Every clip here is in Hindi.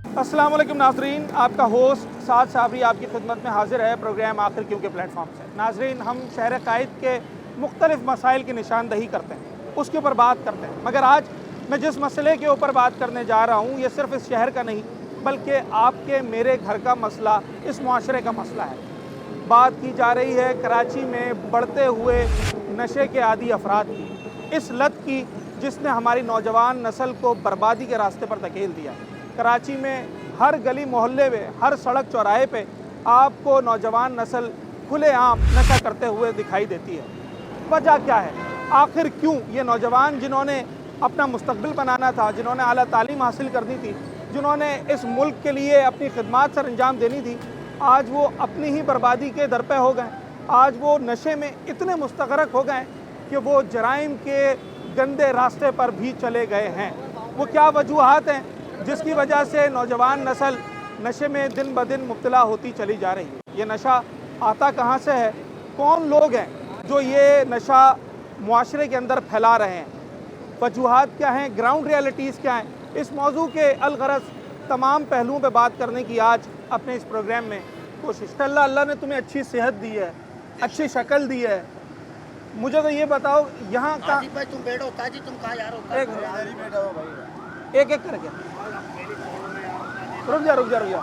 अस्सलाम वालेकुम नाजरीन, आपका होस्ट साद साबरी आपकी खिदमत में हाजिर है प्रोग्राम आखिर क्यों के प्लेटफॉर्म से। नाजरीन, हम शहर कायद के मुख्तलिफ मसाइल की निशानदही करते हैं, उसके ऊपर बात करते हैं। मगर आज मैं जिस मसले के ऊपर बात करने जा रहा हूँ ये सिर्फ इस शहर का नहीं बल्कि आपके मेरे घर का मसला, इस मुआशरे का मसला है। बात की जा रही है कराची में बढ़ते हुए नशे के आदी अफराद की, इस लत की जिसने हमारी नौजवान नस्ल को बर्बादी के रास्ते पर धकेल दिया है। कराची में हर गली मोहल्ले में, हर सड़क चौराहे पे आपको नौजवान नस्ल खुलेआम नशा करते हुए दिखाई देती है। वजह क्या है? आखिर क्यों ये नौजवान जिन्होंने अपना मुस्तकबिल बनाना था, जिन्होंने आला तालीम हासिल करनी थी, जिन्होंने इस मुल्क के लिए अपनी खिदमत सर अंजाम देनी थी, आज वो अपनी ही बर्बादी के दर पे हो गए। आज वो नशे में इतने मुस्तगरक हो गए कि वो जराइम के गंदे रास्ते पर भी चले गए हैं। वो क्या वजूहात हैं जिसकी वजह से नौजवान नस्ल नशे में दिन ब दिन मुब्तला होती चली जा रही है? ये नशा आता कहाँ से है? कौन लोग हैं जो ये नशा मुआशरे के अंदर फैला रहे हैं? वजूहात क्या हैं? ग्राउंड रियलिटीज़ क्या हैं? इस मौजू के अलगरज तमाम पहलुओं पे बात करने की आज अपने इस प्रोग्राम में कोशिश। अल्लाह ने तुम्हें अच्छी सेहत दी है, अच्छी शक्ल दी है। मुझे तो ये बताओ यहाँ का भाई तुम बैठो, ताजी तुम कहाँ जा रहे हो? एक एक करके रुक जा।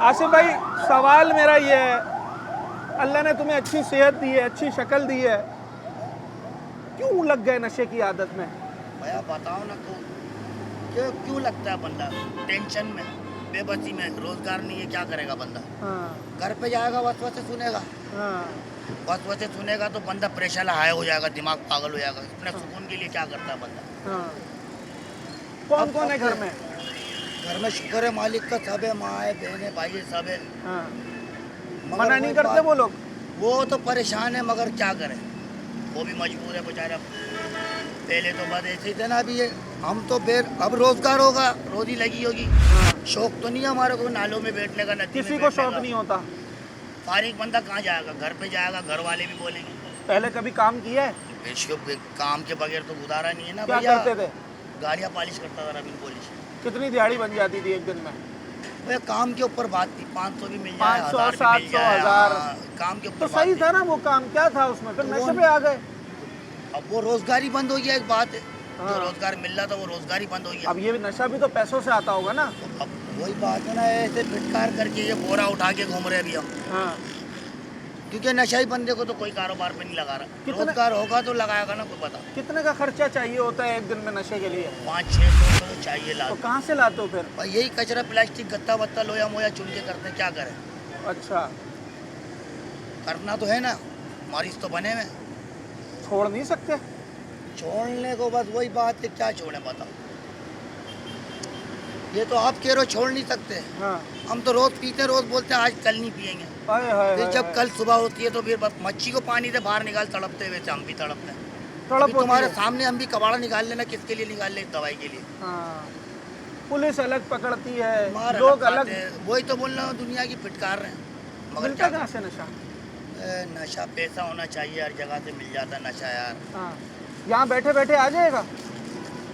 आसिफ भाई, सवाल मेरा ये है, अल्लाह ने तुम्हें अच्छी सेहत दी है, अच्छी शक्ल दी है, क्यों लग गए नशे की आदत में? भैया बताओ ना, क्यों लगता है बंदा टेंशन में, बेबसी में, रोजगार नहीं है, क्या करेगा बंदा? घर पे जाएगा वसवसे सुनेगा, वसवसे सुनेगा तो बंदा प्रेशर हाई हो जाएगा, दिमाग पागल हो जाएगा। अपने सुकून के लिए क्या करता है बंदा? कौन कौन है घर में? घर में शुक्र है मालिक का, सब है, माँ है, बहन है, भाई है, सब है। मना नहीं करते वो लोग? वो तो परेशान है मगर क्या करें, वो भी मजबूर है बेचारा। पहले तो बात ऐसी थे ना, अभी ये हम तो अब रोजगार होगा, रोजी लगी होगी। शौक तो नहीं है हमारे को नालों में बैठने का, नदी किसी को शौक नहीं होता। फारिग बंदा कहाँ जाएगा? घर पे जाएगा, घर वाले भी बोलेंगे। पहले कभी काम किया है? काम के बगैर तो गुजारा नहीं है ना। क्या करते थे? गाड़ियाँ पॉलिश करता था, रबीन पॉलिश। कितनी दिहाड़ी बन जाती थी एक दिन में? भैया काम के ऊपर बात थी, 500 भी मिल जाए, 500, 700, 1000 काम के ऊपर तो सही था ना वो काम? क्या था उसमें? फिर नशे पे आ गए। अब वो रोजगार ही बंद हो गया, एक बात है। जो रोजगार मिल रहा था वो रोजगार ही बंद हो गया। अब ये नशा भी तो पैसों से आता होगा ना? तो अब वही बात है ना, ऐसे फिटकार करके ये बोरा उठा के घूम रहे अभी हम। क्योंकि नशा ही बंदे को तो कोई कारोबार पे नहीं लगा रहा। रोजगार होगा तो लगाएगा ना, कोई पता। कितने का खर्चा चाहिए होता है एक दिन में नशे के लिए? 500-600 तो चाहिए लाख। तो कहाँ से लाते हो फिर? भाई यही कचरा, प्लास्टिक, गत्ता वत्ता, लोया मोया चुन के करते हैं, क्या करें? अच्छा, करना तो है ना, मरीज तो बने में। छोड़ नहीं सकते? छोड़ने को बस वही बात है, क्या छोड़े बताओ? ये तो आप कह रहे हो छोड़ नहीं सकते। हम तो रोज पीते, रोज बोलते हैं आज कल नहीं पिएंगे। फिर जब कल सुबह होती है तो फिर मच्छी को पानी से बाहर निकाल तड़पते हुए हम भी तड़पते हैं। तुम्हारे सामने हम भी कबाड़ा निकाल लेना, किसके लिए निकाल ले? दवाई के लिए। पुलिस अलग पकड़ती है, लोग अलग। वही तो बोल रहा हूँ, दुनिया की फिटकार रहे हैं। मगर क्या कहाँ से नशा? नशा पैसा होना चाहिए, हर जगह से मिल जाता नशा यार। यहाँ बैठे बैठे आ जाएगा?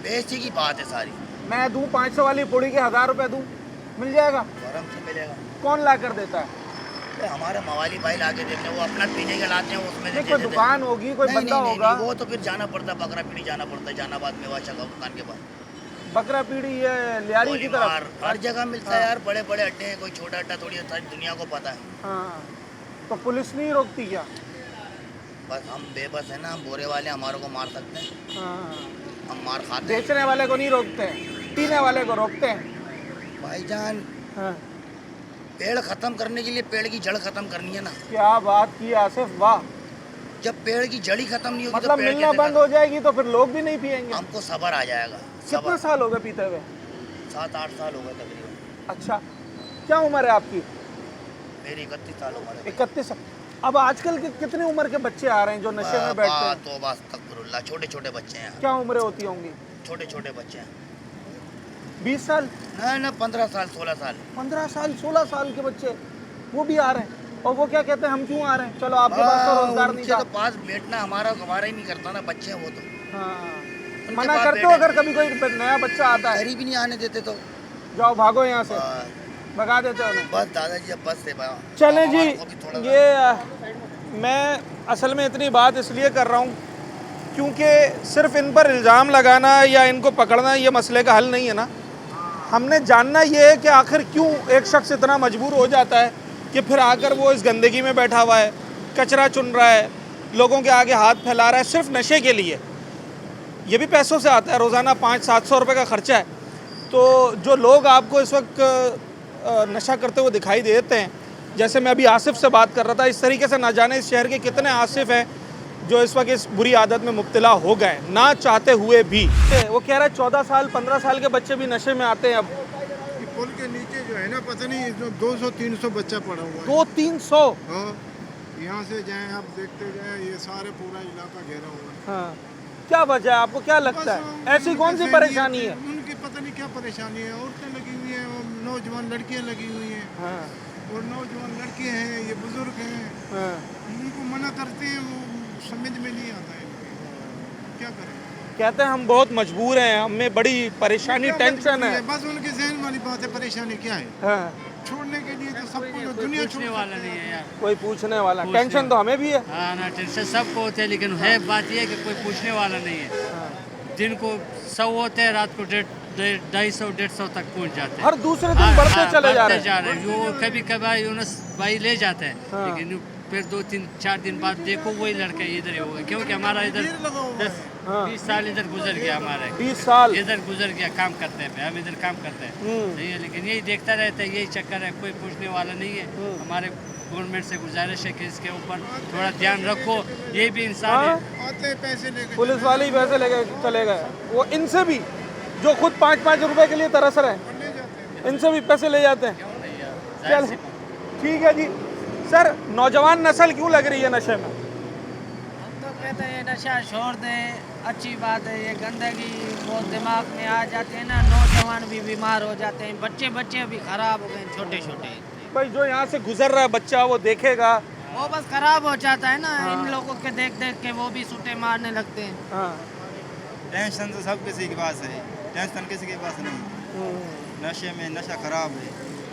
पैसे की बात है सारी। मैं दूं 500 वाली पुड़ी के 1000 रुपए दूं, मिल जाएगा? आराम से मिलेगा। कौन ला कर देता है? हमारे मवाली भाई ला के देते हैं, वो अपना पीने के लाते हैं, उसमें कोई दुकान होगी, कोई बंदा होगा। वो तो फिर जाना पड़ता है, बकरा पीढ़ी जाना पड़ता है, जहानाबाद में वाशा का दुकान के पास। बकरा पीढ़ी है लियारी की तरफ, हर जगह मिलता है यार। बड़े बड़े अड्डे हैं, कोई छोटा अड्डा थोड़ी, सारी दुनिया को पता है। तो पुलिस नहीं रोकती क्या? बस हम बेबस है ना, हम बोरे वाले हमारे को मार सकते हैं। हम मार खाते हैं। बेचने वाले को नहीं रोकते हैं, पीने वाले को रोकते हैं। भाईजान, पेड़ खत्म करने के लिए पेड़ की जड़ खत्म करनी है ना। क्या बात की आसिफ, वाह। जब पेड़ की जड़ ही खत्म नहीं होगी मतलब तो मिलना बंद हो जाएगी तो फिर लोग भी नहीं पिएंगे। हमको सबर आ जाएगा। कितने साल हो गए पीते हुए? 7-8 साल हो गए तकरीबन। अच्छा, क्या उम्र है आपकी? मेरी 31 साल उम्र है। 31 साल। अब आजकल के कितने उम्र के बच्चे आ रहे हैं जो नशे में बैठते हैं? तो बस तकबरुल्लाह, छोटे छोटे बच्चे हैं। क्या उम्रें होती होंगी? छोटे छोटे बच्चे हैं। 20 साल? ना 15 साल 16 साल। 15 साल 16 साल के बच्चे वो भी आ रहे हैं। और वो क्या कहते हैं, हम क्यों आ रहे हैं? चलो आपके पास तो रोजगार नहीं था। तो पास बैठना हमारा गवारा ही नहीं करता ना, बच्चे हैं वो तो। मना करते हो अगर कभी कोई नया बच्चा आता है? घर भी नहीं आने देते तो। जाओ भागो यहाँ से, बस भगा देते हो उन्हें। बस दादाजी अब बस से चलें जी, हमारे को भी थोड़ा ये मैं असल में इतनी बात इसलिए कर रहा हूँ क्योंकि सिर्फ इन पर इल्ज़ाम लगाना या इनको पकड़ना ये मसले का हल नहीं है ना। हमने जानना ये है कि आखिर क्यों एक शख्स इतना मजबूर हो जाता है कि फिर आकर वो इस गंदगी में बैठा हुआ है, कचरा चुन रहा है, लोगों के आगे हाथ फैला रहा है सिर्फ नशे के लिए। ये भी पैसों से आता है, रोज़ाना 500-700 रुपये का ख़र्चा है। तो जो लोग आपको इस वक्त नशा करते हुए दिखाई देते हैं, जैसे मैं अभी आसिफ से बात कर रहा था, इस तरीके से ना जाने इस शहर के कितने आसिफ हैं जो इस वक्त इस बुरी आदत में मुब्तला हो गए ना चाहते हुए भी। वो कह रहा है 14 साल 15 साल के बच्चे भी नशे में आते हैं अब। पुल के नीचे जो है ना, पता नहीं 200-300 बच्चा पड़ा हुआ है। 200-300? हाँ, यहाँ से जाएं आप देखते जाएं, ये सारे पूरा इलाका घेरा हुआ है। हाँ, क्या वजह है, आपको क्या लगता है ऐसी कौन सी परेशानी है? उनकी पता नहीं क्या परेशानी है। औरतें लगी हुई हैं और नौजवान लड़कियां लगी हुई हैं। हाँ, और नौजवान लड़के हैं, ये बुजुर्ग हैं, हाँ। उनको मना करते हैं, वो समझ में नहीं आता है। क्या करें? कहते हैं हम बहुत मजबूर हैं, हमें बड़ी परेशानी क्या टेंशन मजबूरी है। बस उनके जहन वाली बात है, परेशानी क्या है। हाँ, छोड़ने के लिए तो सब कुछ दुनिया छोड़ने वाला नहीं है यार। कोई पूछने वाला, टेंशन तो हमें भी है। हाँ ना, टेंशन सबको होते हैं, लेकिन है बात ये है कि कोई पूछने वाला नहीं है। दिन को 100 होते हैं, रात को 250-150 तक पहुंच जाते हैं। हर दूसरे दिन बढ़ते चले जा रहे हैं। जो कभी कभार यूनुस भाई ले जाते हैं, हाँ। लेकिन फिर 2-3-4 दिन बाद देखो वही लड़के इधर ही हो गए, क्योंकि हमारा इधर 10-20 साल इधर गुजर गया, हमारे 20 साल इधर गुजर गया काम करते हैं, हम इधर काम करते हैं। नहीं है, लेकिन यही देखता रहता है, यही चक्कर है, कोई पूछने वाला नहीं है। हमारे गवर्नमेंट से गुजारिश है कि इसके ऊपर थोड़ा ध्यान रखो, ये भी इंसान है। आते हैं पैसे लेके, पुलिस वाले ही पैसे लेके चले गए, वो इनसे भी जो खुद 5-5 रुपए के लिए तरस रहे हैं, इनसे भी पैसे ले जाते हैं। चल ठीक है जी। सर, नौजवान नस्ल क्यों लग रही है नशे में? हम तो कहते हैं नशा छोड़ दें, अच्छी बात है। ये गंदगी वो दिमाग में आ जाती है ना, नौजवान भी बीमार हो जाते हैं, बच्चे भी खराब हो गए, छोटे छोटे। भाई जो यहाँ से गुजर रहा है बच्चा, वो देखेगा, वो बस खराब हो जाता है ना। इन लोगों के देख देख के वो भी सूटे मारने लगते हैं। हाँ। टेंशन तो सब किसी के पास है, टेंशन किसी के पास नहीं। नशे में नशा खराब है,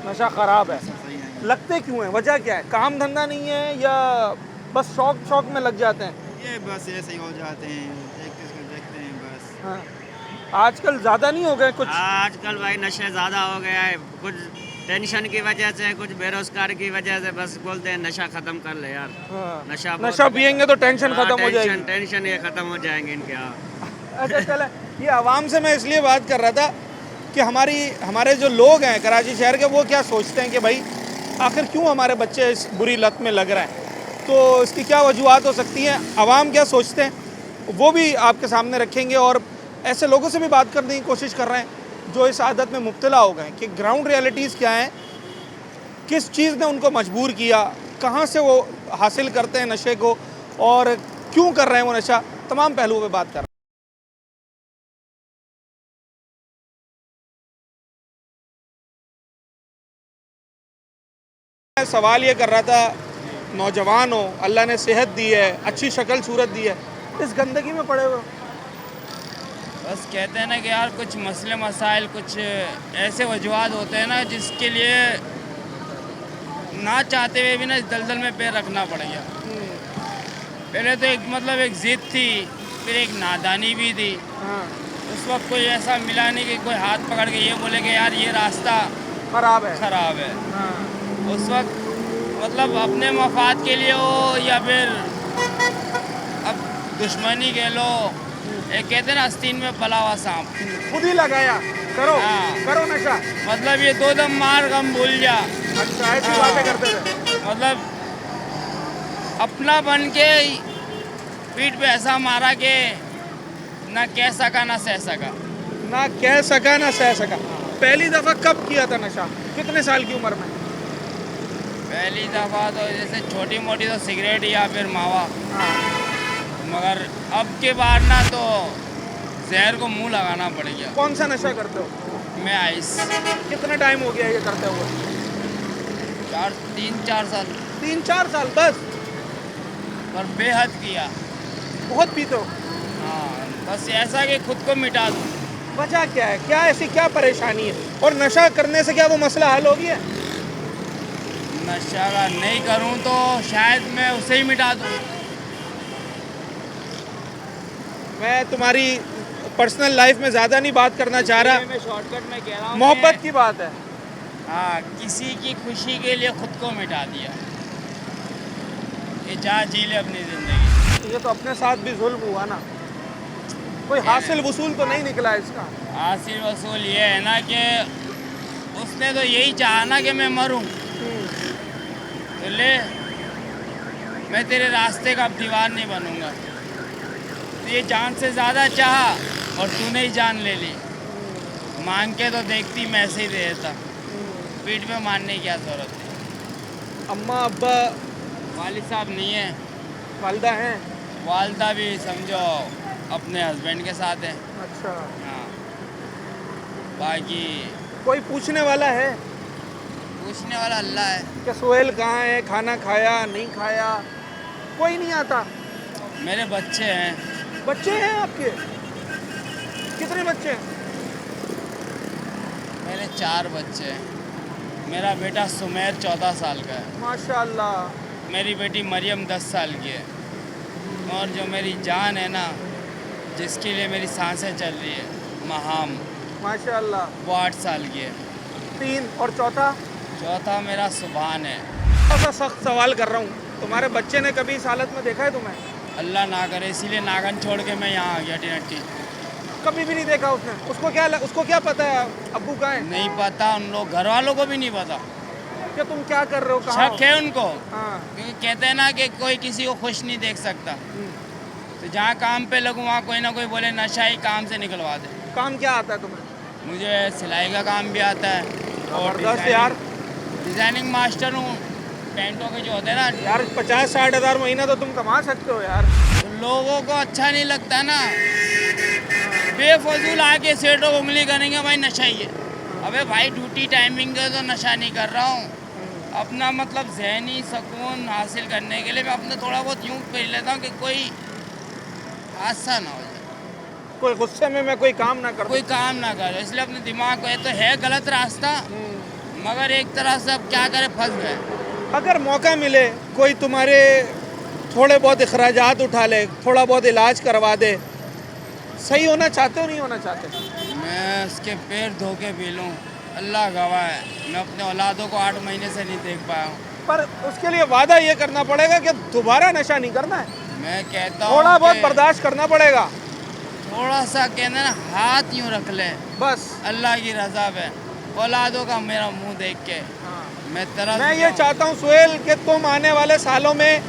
नशा खराब है। सही नहीं। लगते क्यों है, वजह क्या है? काम धंधा नहीं है या बस शौक में लग जाते हैं? ये बस ऐसे ही हो जाते हैं, एक किसको देखते हैं बस। हाँ। आजकल ज़्यादा नहीं हो गए कुछ? आजकल भाई नशे ज़्यादा हो गया है, कुछ टेंशन की वजह से, कुछ बेरोजगार की वजह से, बस बोलते हैं नशा खत्म कर ले यार। हाँ। नशा नशा पियेंगे तो टेंशन खत्म हो जाएगी। टेंशन ये खत्म हो जाएंगे इनके। हाँ, अच्छा चले, ये आवाम से मैं इसलिए बात कर रहा था कि हमारे जो लोग हैं कराची शहर के, वो क्या सोचते हैं कि भाई आखिर क्यों हमारे बच्चे इस बुरी लत में लग रहे हैं, तो इसकी क्या वजूहत हो सकती हैं, आवाम क्या सोचते हैं, वो भी आपके सामने रखेंगे। और ऐसे लोगों से भी बात करने की कोशिश कर रहे हैं जो इस आदत में मुब्तला हो गए कि ग्राउंड रियलिटीज़ क्या हैं, किस चीज़ ने उनको मजबूर किया, कहाँ से वो हासिल करते हैं नशे को और क्यों कर रहे हैं वो नशा, तमाम पहलुओं पे बात कर रहे हैं। मैं सवाल ये कर रहा था, नौजवान हो, अल्लाह ने सेहत दी है, अच्छी शक्ल सूरत दी है, इस गंदगी में पड़े हुए हो। बस कहते हैं ना कि यार कुछ मसले मसाइल, कुछ ऐसे वजूहत होते हैं ना जिसके लिए ना चाहते हुए भी ना इस दलदल में पैर रखना पड़ गया। पहले तो एक ज़िद थी, फिर एक नादानी भी थी। हाँ। उस वक्त कोई ऐसा मिला नहीं कि कोई हाथ पकड़ के ये बोले कि यार ये रास्ता खराब है। ख़राब है। हाँ। उस वक्त अपने मफाद के लिए हो या फिर अब दुश्मनी के लो, एक कहते हैं ना आस्तीन में पला हुआ सांप, खुद ही लगाया, करो हाँ। करो नशा। ये 2 दम मार गम भूल जा। अच्छा, ऐसी हाँ। बातें करते थे। अपना बन के पीठ पे ऐसा मारा कि ना कह सका ना सह सका। ना कह सका ना सह सका। पहली दफ़ा कब किया था नशा, कितने साल की उम्र में? पहली दफ़ा तो जैसे छोटी मोटी तो सिगरेट या फिर मावा, मगर अब के बाद ना तो जहर को मुंह लगाना पड़ गया। कौन सा नशा करते हो? मैं आइस। कितना टाइम हो गया ये करते हुए? 3-4 साल। 3-4 साल बस? पर बेहद किया। बहुत पीते हो? हाँ, बस ऐसा कि खुद को मिटा दूँ। वजह क्या है, क्या ऐसी क्या परेशानी है? और नशा करने से क्या वो मसला हल हो गया? नशा अगर नहीं करूं तो शायद मैं उसे ही मिटा दूं। मैं तुम्हारी पर्सनल लाइफ में ज़्यादा नहीं बात करना चाह रहा, मैं शॉर्टकट में कह रहा हूं मोहब्बत की बात है। हाँ, किसी की खुशी के लिए खुद को मिटा दिया कि जा जी ले अपनी ज़िंदगी। ये तो अपने साथ भी जुल्म हुआ ना, कोई हासिल वसूल तो नहीं निकला इसका। हासिल वसूल ये है ना कि उसने तो यही चाहा ना कि मैं मरूं, तो ले मैं तेरे रास्ते का अब दीवार नहीं बनूंगा। तो ये जान से ज़्यादा चाहा और तूने ही जान ले ली। मांग के तो देखती मैं ऐसे ही दे देता, पीठ में मारने की क्या ज़रूरत है। अम्मा अब्बा वालिद साहब नहीं है, वालदा हैं? वालदा भी समझो अपने हस्बैंड के साथ है। अच्छा, हाँ, बाकी कोई पूछने वाला है पूछने वाला अल्लाह है। कि सोहेल कहाँ है, खाना खाया नहीं खाया? कोई नहीं आता। मेरे बच्चे हैं। बच्चे हैं आपके? कितने बच्चे हैं? मेरे 4 बच्चे हैं। मेरा बेटा सुमेर 14 साल का है, माशाल्लाह। मेरी बेटी मरियम 10 साल की है, और जो मेरी जान है ना, जिसके लिए मेरी सांसें चल रही है, महाम, माशाल्लाह। वो 8 साल की है। 3 और चौथा मेरा सुभान है। ऐसा सख्त सवाल कर रहा हूँ, तुम्हारे बच्चे ने कभी इस हालत में देखा है तुम्हें? अल्लाह ना करे, इसीलिए नागन छोड़ के मैं यहाँ आ गया टिनट्टी। कभी भी नहीं देखा उसने? उसको क्या पता है अब्बू कहाँ है? नहीं पता, उन लोग घर वालों को भी नहीं पता। कि तुम क्या कर रहे हो, कहाँ हो? शक है उनको, हाँ। क्योंकि कहते हैं ना कि कोई किसी को खुश नहीं देख सकता। तो जहाँ काम पे लगूँ वहाँ कोई ना कोई बोले नशा ही काम से निकलवा दे। काम क्या आता है तुम्हें? मुझे सिलाई का काम भी आता है और जबरदस्त यार। डिज़ाइनिंग मास्टर हूँ। पेंटों के जो होते हैं ना यार 50-60 हज़ार महीना तो तुम कमा सकते हो यार। तो लोगों को अच्छा नहीं लगता ना, बेफजूल आके सेठों को उंगली करेंगे भाई नशा ही है। अबे भाई ड्यूटी टाइमिंग है तो नशा नहीं कर रहा हूँ। अपना मतलब जहनी सुकून हासिल करने के लिए मैं अपना थोड़ा बहुत यूँ पढ़ लेता हूँ कि कोई हादसा ना हो जाए, कोई गुस्से में मैं कोई काम ना कर कोई काम ना करे। इसलिए अपने दिमाग को, ये तो है गलत रास्ता, मगर एक तरह से अब क्या करे, फंस गए। अगर मौका मिले कोई तुम्हारे थोड़े बहुत अखराजात उठा ले, थोड़ा बहुत इलाज करवा दे, सही होना चाहते हो नहीं होना चाहते? मैं उसके पैर धो के पी लूँ, अल्लाह गवाह है, मैं अपने औलादों को 8 महीने से नहीं देख पाया हूँ। पर उसके लिए वादा ये करना पड़ेगा कि दोबारा नशा नहीं करना है। मैं कहता हूँ थोड़ा बहुत कि बर्दाश्त करना पड़ेगा। थोड़ा सा कहते हैं ना, हाथ यूँ रख ले, बस अल्लाह की रज़ा पे। औलादों का मेरा मुंह देख के मैं तरस मैं गया ये हूँ। चाहता हूँ सोहेल कि तुम आने वाले सालों में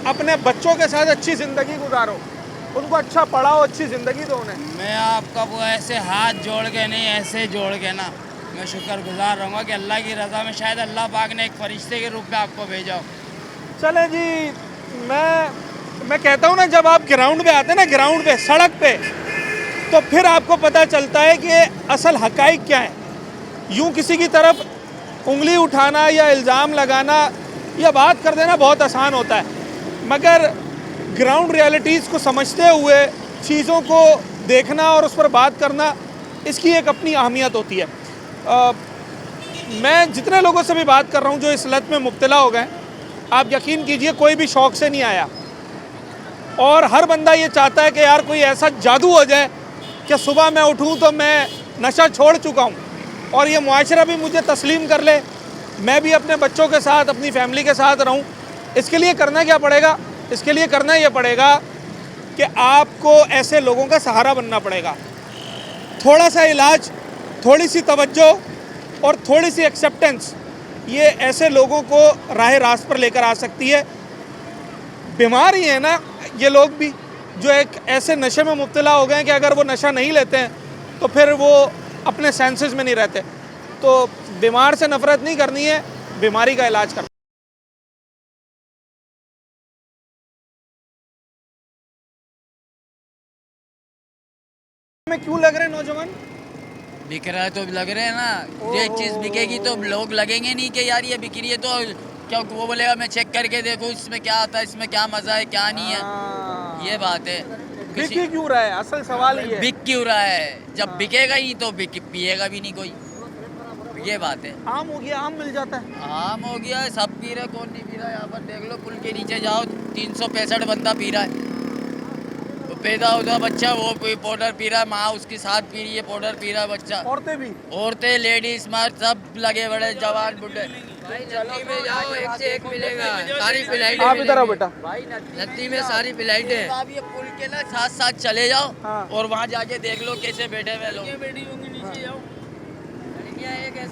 अपने बच्चों के साथ अच्छी ज़िंदगी गुजारो, उनको अच्छा पढ़ाओ, अच्छी ज़िंदगी दो उन्हें। मैं आपका वो ऐसे हाथ जोड़ के नहीं, ऐसे जोड़ के ना मैं शुक्रगुजार रहूँगा कि अल्लाह की रज़ा में शायद अल्लाह पाक ने एक फरिश्ते के रूप में आपको भेजा हो। चले जी, मैं कहता हूँ ना, जब आप ग्राउंड पे आते हैं ना, ग्राउंड पे, सड़क पे, तो फिर आपको पता चलता है कि असल हकाइक क्या है। यूँ किसी की तरफ उंगली उठाना या इल्ज़ाम लगाना या बात कर देना बहुत आसान होता है, मगर ग्राउंड रियलिटीज़ को समझते हुए चीज़ों को देखना और उस पर बात करना, इसकी एक अपनी अहमियत होती है। मैं जितने लोगों से भी बात कर रहा हूँ जो इस लत में मुब्तला हो गए, आप यकीन कीजिए कोई भी शौक़ से नहीं आया, और हर बंदा ये चाहता है कि यार कोई ऐसा जादू हो जाए कि सुबह मैं उठूँ तो मैं नशा छोड़ चुका हूँ और ये मुआशरा भी मुझे तस्लीम कर ले, मैं भी अपने बच्चों के साथ, अपनी फैमिली के साथ रहूँ। इसके लिए करना क्या पड़ेगा? इसके लिए करना ये पड़ेगा कि आपको ऐसे लोगों का सहारा बनना पड़ेगा। थोड़ा सा इलाज, थोड़ी सी तवज्जो और थोड़ी सी एक्सेप्टेंस, ये ऐसे लोगों को राह रास्त पर लेकर आ सकती है। बीमार ही है ना ये लोग भी, जो एक ऐसे नशे में मुब्तला हो गए हैं कि अगर वो नशा नहीं लेते हैं तो फिर वो अपने सेंसेस में नहीं रहते। तो बीमार से नफ़रत नहीं करनी है, बीमारी का इलाज करना। में क्यों लग रहे हैं नौजवान? बिक रहा है तो लग रहे हैं ना, ये चीज़ बिकेगी तो लोग लगेंगे नहीं कि यार ये बिक रही है, तो क्या वो बोलेगा मैं चेक करके देखूँ इसमें क्या आता है, इसमें क्या मज़ा है क्या नहीं है, ये बात है। किसी बिक क्यों रहा है, असल सवाल ये है। बिक क्यों रहा है? जब बिकेगा ही तो पिएगा भी नहीं कोई, ये बात है। आम हो गया, आम मिल जाता है। आम हो गया है, सब पी रहे, कौन नहीं पी रहा? यहाँ पर देख लो, पुल के नीचे जाओ, 365 बंदा पी रहा है। तो पैदा होता बच्चा वो पाउडर पी रहा है, माँ उसकी साथ पी रही है, पाउडर पी रहा है बच्चा। औरतें भी, औरतें, लेडीज, मर्द सब लगे बड़े, जवान बुढ़े। नदी में जाओ, एक से एक मिलेगा, सारी फ्लाइटें आप इधर आओ बेटा। नदी में सारी फ्लाइटें। आप ये पुल के ना साथ साथ चले जाओ हाँ। और वहाँ जाके देख लो कैसे बैठे हुए लोग।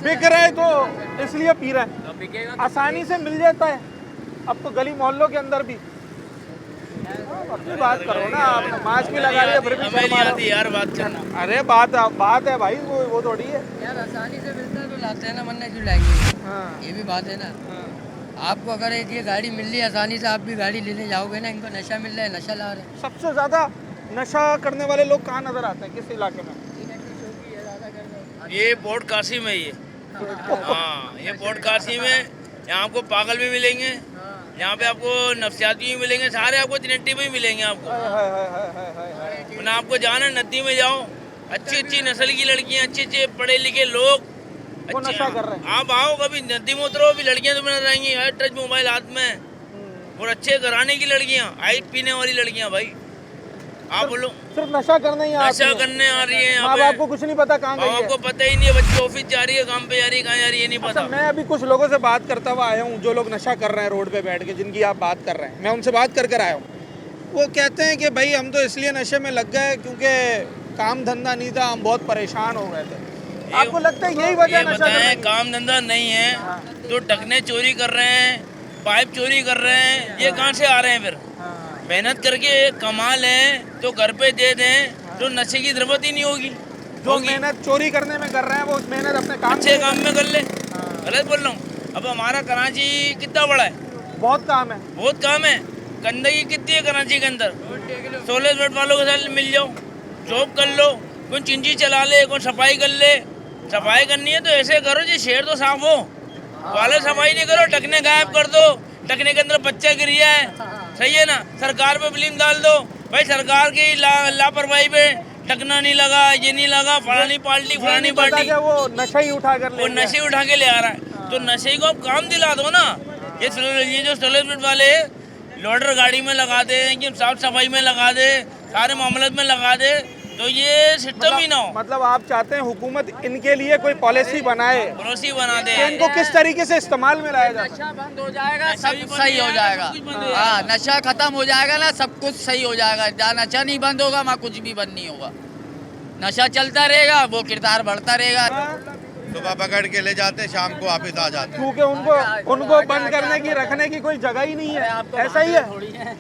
बिक रहा है तो इसलिए पी रहा है, आसानी से मिल जाता है। अब तो गली मोहल्लों के अंदर भी। अपनी बात करो ना, आप मास्क भी लगा रहे फिर भी शर्मा रहे हो। यार बात करना। अरे बात है भाई, वो थोड़ी है। यार आसानी से मिलता है तो लाते हैं ना, वरना क्यों लाएंगे? हाँ, ये भी बात है ना। आपको अगर एक ये गाड़ी मिल रही है आसानी से, आप भी गाड़ी लेने जाओगे ना, इनको नशा मिल रहा है, नशा ला रहे हैं। सबसे ज्यादा नशा करने वाले लोग कहाँ नजर आते हैं, किस इलाके में? ये पोर्ट काशी में ये, हाँ ये पोर्ट काशी में। यहाँ आपको पागल भी मिलेंगे, यहाँ पे आपको नफसियाती भी मिलेंगे, सारे आपको तिनट्टी में ही मिलेंगे आपको। वरना आपको जाना नदी में जाओ, अच्छी अच्छी नस्ल की लड़कियाँ, अच्छे अच्छे पढ़े लिखे लोग वो नशा कर रहे हैं। आप आओ कभी नदी में उतरो, भी लड़कियाँ तुम्हें नजर आएंगी, हर टच मोबाइल हाथ में, और अच्छे घराने की लड़कियाँ, आइट पीने वाली लड़कियाँ। भाई आप बोलो सिर्फ नशा करने ही नशा करने आ रही है यहाँ माँ पे। बाप को कुछ नहीं पता कहाँ गई है। आपको पता ही नहीं है, बच्ची ऑफिस जा रही है, काम पे जा रही है, कहाँ जा रही है नहीं अच्छा, पता। मैं अभी कुछ लोगों से बात करता हुआ आया हूँ, जो लोग नशा कर रहे हैं रोड पे बैठ के, जिनकी आप बात कर रहे हैं, मैं उनसे बात कर आया हूँ। वो कहते हैं कि भाई हम तो इसलिए नशे में लग गए क्योंकि काम धंधा नहीं था, हम बहुत परेशान हो गए थे। आपको लगता है यही वजह ये नशा बताएं, करने की? काम धंधा नहीं है तो टकने चोरी कर रहे हैं, पाइप चोरी कर रहे हैं, ये कहाँ से आ रहे हैं? फिर मेहनत करके कमा लें तो घर पे दे दें तो नशे की जरूरत ही नहीं होगी। जो मेहनत चोरी करने में कर रहे हैं वो उस मेहनत अपने काम अच्छे काम में कर ले। गलत बोल रहा हूँ? अब हमारा कराची कितना बड़ा है, बहुत काम है। बहुत काम है। गंदगी कितनी है कराची के अंदर। 16 मिनट वालों के साथ मिल जाओ, जॉब कर लो, कोई चिंजी चला ले, कोई सफाई कर ले। सफाई करनी है तो ऐसे करो जी शहर तो साफ हो, वाले सफाई नहीं करो, टकने गायब कर दो, टकने के अंदर बच्चा गिर गया है, सही है ना, सरकार पे ब्लेम डाल दो। भाई सरकार की लापरवाही पे टकना नहीं लगा, ये नहीं लगा, फलानी पार्टी फलानी पार्टी, वो नशा ही उठा कर वो नशे उठा के ले आ रहा है। तो नशे को आप काम दिला दो ना। ये जो 16 मिनट वाले लोडर गाड़ी में लगा दे, कि साफ सफाई में लगा दे, सारे मामले में लगा दे, तो ये सिस्टम ही ना हो। मतलब आप चाहते हैं हुकूमत इनके लिए कोई पॉलिसी बनाए, पड़ोसी बना दे, कि इनको किस तरीके से इस्तेमाल में लाया जाए। नशा बंद हो जाएगा, सब सही हो जाएगा। हाँ, नशा खत्म हो जाएगा ना, सब कुछ सही हो जाएगा। जहाँ नशा नहीं बंद होगा वहाँ कुछ भी बंद नहीं होगा। नशा चलता रहेगा, वो किरदार बढ़ता रहेगा। सुबह पकड़ के ले जाते, शाम को वापस आ जाते। क्योंकि उनको बंद करने की, रखने की कोई जगह ही नहीं है। ऐसा ही है,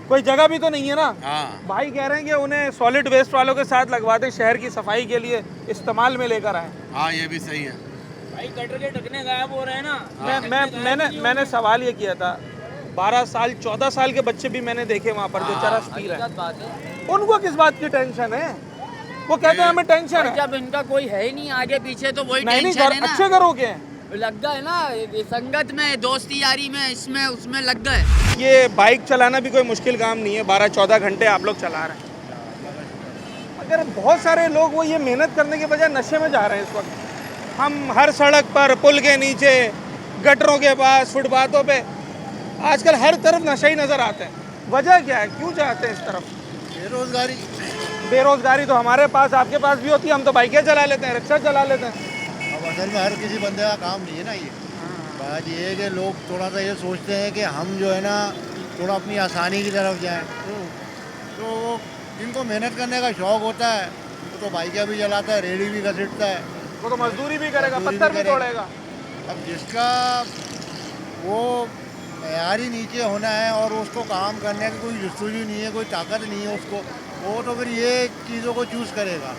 कोई जगह भी तो नहीं है ना। भाई कह रहे हैं कि उन्हें सॉलिड वेस्ट वालों के साथ लगवा दें, शहर की सफाई के लिए इस्तेमाल में लेकर आए। हाँ ये भी सही है। भाई गटर के टकने गायब हो रहे हैं ना। मैंने सवाल ये किया था, 12 साल 14 साल के बच्चे भी मैंने देखे वहाँ पर जो चरस पी रहे हैं। उनको किस बात की टेंशन है? वो कहते हैं हमें टेंशन है। जब इनका कोई है ही नहीं आगे पीछे तो वही नहीं, टेंशन है ना। अच्छे घरों के हैं, लग गए ना संगत में, दोस्ती यारी में, इसमें उसमें लग गए। ये बाइक चलाना भी कोई मुश्किल काम नहीं है, 12-14 घंटे आप लोग चला रहे हैं। अगर बहुत सारे लोग वो ये मेहनत करने के बजाय नशे में जा रहे हैं इस वक्त। हम हर सड़क पर, पुल के नीचे, गटरों के पास, फुटपाथों पे आजकल हर तरफ नशा ही नज़र आते हैं। वजह क्या है, क्यों जाते हैं इस तरफ? बेरोजगारी तो हमारे पास, आपके पास भी होती है। हम तो बाइकें चला लेते हैं, रिक्शा चला लेते हैं। अब असल में हर किसी बंदे का काम नहीं है ना ये। बात ये है कि लोग थोड़ा सा ये सोचते हैं कि हम जो है ना थोड़ा अपनी आसानी की तरफ जाएं। तो जिनको मेहनत करने का शौक़ होता है वो तो बाइकें भी चलाता है, रेडी भी घसीटता है, वो तो मजदूरी भी करेगा, पत्थर भी तोड़ेगा। अब जिसका वो मयार ही नीचे होना है और उसको काम करने की कोई जस्तुजू नहीं है, कोई ताकत नहीं है उसको, वो तो फिर ये चीज़ों को चूज़ करेगा।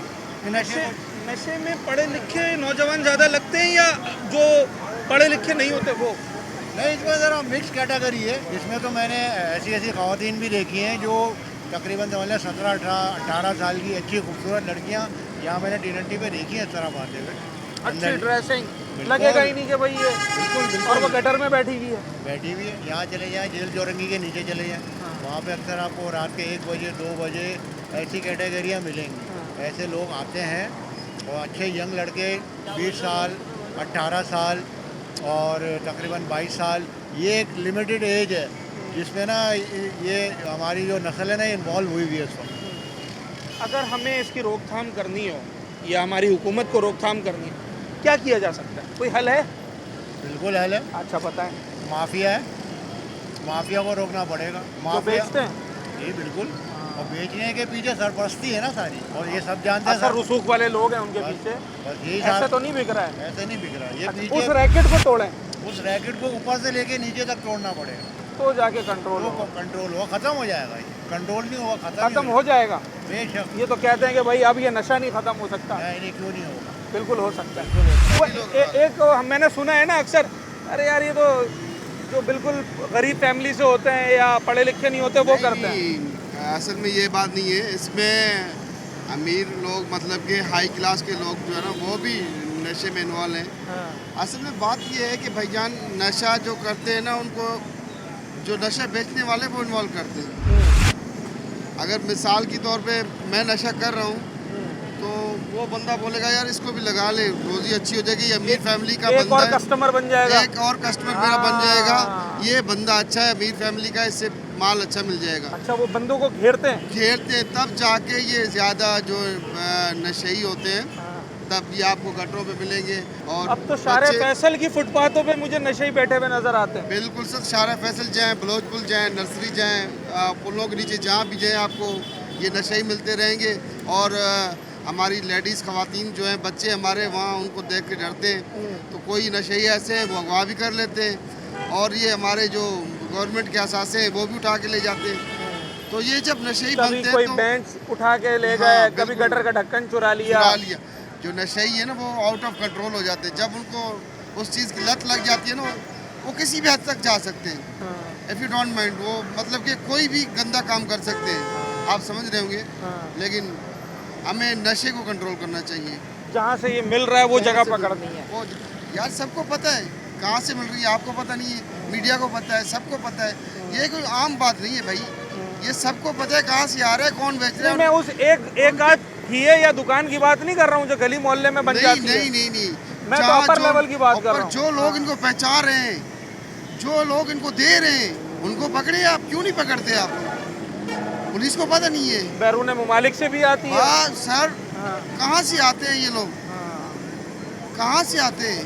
नशे में पढ़े लिखे नौजवान ज़्यादा लगते हैं या जो पढ़े लिखे नहीं होते वो? नहीं, इसमें ज़रा मिक्स कैटेगरी है। इसमें तो मैंने ऐसी ख़वातीन भी देखी हैं जो तकरीबन समझ लें 17-18 साल की अच्छी खूबसूरत लड़कियाँ यहाँ मैंने टी पे देखी हैं इस तरह बातें हुए। अच्छी ड्रेसिंग लगेगा ही नहीं कि भाई ये, बिल्कुल और वो गटर में बैठी हुई है। बैठी हुई है। यहाँ चले जाएँ, जेल चौरंगी के नीचे चले जाएँ, वहाँ पे अक्सर आपको रात के 1 बजे 2 बजे ऐसी कैटेगरियाँ मिलेंगी। ऐसे लोग आते हैं और अच्छे यंग लड़के 20 साल 18 साल और तकरीबन 22 साल, ये एक लिमिटेड एज है जिसमें ना ये हमारी जो नस्ल है ना इन्वॉल्व हुई हुई है इस वक्त। अगर हमें इसकी रोकथाम करनी हो या हमारी हुकूमत को रोकथाम करनी हो, क्या किया जा सकता है? कोई हल है? बिल्कुल हल है। अच्छा बताएं। माफिया है, माफिया को रोकना पड़ेगा। जो माफिया बेचते हैं ये बिल्कुल, और बेचने के पीछे सरपरस्ती है ना सारी, और ये सब जानते हैं। असर रसूख वाले लोग हैं उनके बस- पीछे। बस यही ऐसे तो नहीं बिक रहा है। ऐसे नहीं बिक रहा ये अच्छा, पीछे उस रैकेट को तोड़ें उस रैकेट को ऊपर से लेके नीचे तक तोड़ना पड़ेगा तो जाके कंट्रोल तो होगा। कंट्रोल होगा, खत्म हो जाएगा। ये कंट्रोल नहीं होगा, खत्म हो जाएगा। बेशक। ये तो कहते हैं कि भाई अब ये नशा नहीं खत्म हो सकता। नहीं, क्यों नहीं होगा, बिल्कुल हो सकता है। एक मैंने सुना है ना अक्सर, अरे यार ये तो जो बिल्कुल गरीब फैमिली से होते हैं या पढ़े लिखे नहीं होते वो करते हैं। असल में ये बात नहीं है, इसमें अमीर लोग मतलब कि हाई क्लास के लोग जो है ना वो भी नशे में इन्वॉल्व हैं। असल में बात ये है कि भाईजान नशा जो करते हैं ना उनको जो नशा बेचने वाले वो इन्वॉल्व करते हैं। अगर मिसाल के तौर पे मैं नशा कर रहा हूँ तो वो बंदा बोलेगा यार इसको भी लगा ले, रोजी अच्छी हो जाएगी, अमीर फैमिली का एक बंदा और है, कस्टमर बन जाएगा। एक और कस्टमर मेरा बन जाएगा, हाँ। ये बंदा अच्छा है अमीर फैमिली का, इससे माल अच्छा मिल जाएगा। अच्छा, वो बंदों को घेरते हैं। घेरते हैं तब जाके ये ज़्यादा जो नशेई होते हैं तब ये आपको गटरों पे मिलेंगे। और अब तो शारे बच्चे- फैसल की फुटपाथों पे मुझे नशे ही बैठे हुए नजर आते हैं। बिल्कुल सर, शारा फैसल जाएँ, बलोच पुल जाएँ, नर्सरी जाएँ, पुलों के नीचे जहाँ भी जाएँ आपको ये नशे ही मिलते रहेंगे। और हमारी लेडीज़ ख़वातीन जो हैं, बच्चे हमारे वहाँ उनको देख के डरते हैं, तो कोई नशे ऐसे हैं वो अगवा भी कर लेते हैं और ये हमारे जो गवर्नमेंट के असासे हैं वो भी उठा के ले जाते हैं। तो ये जब नशे कभी बनते कोई हैं तो बेंच उठा के ले हाँ, गए, कभी बिल्कुल। गटर का ढक्कन चुरा लिया। जो नशेई है ना वो आउट ऑफ कंट्रोल हो जाते हैं। जब उनको उस चीज़ की लत लग जाती है ना वो किसी भी हद तक जा सकते हैं। इफ़ यू डोंट माइंड, वो मतलब कि कोई भी गंदा काम कर सकते हैं, आप समझ रहे होंगे। लेकिन हमें नशे को कंट्रोल करना चाहिए। जहाँ से ये मिल रहा है वो जगह पकड़नी है। वो यार सबको पता है कहाँ से मिल रही है, आपको पता नहीं है, मीडिया को पता है, सबको पता है। ये कोई आम बात नहीं है भाई, ये सबको पता है कहाँ से आ रहा है, कौन बेच रहा है। मैं उस एक आध ठिए या दुकान की बात नहीं कर रहा हूँ जो गली मोहल्ले में बन जाती है। नहीं, मैं तो अपर लेवल की बात कर रहा हूँ। जो लोग इनको पहचान रहे हैं, जो लोग इनको दे रहे हैं, उनको पकड़े आप। क्यों नहीं पकड़ते आप? पुलिस को पता नहीं है। बैरून मुमालिक से भी आती है। हाँ सर, कहाँ से आते हैं ये लोग, कहाँ से आते हैं?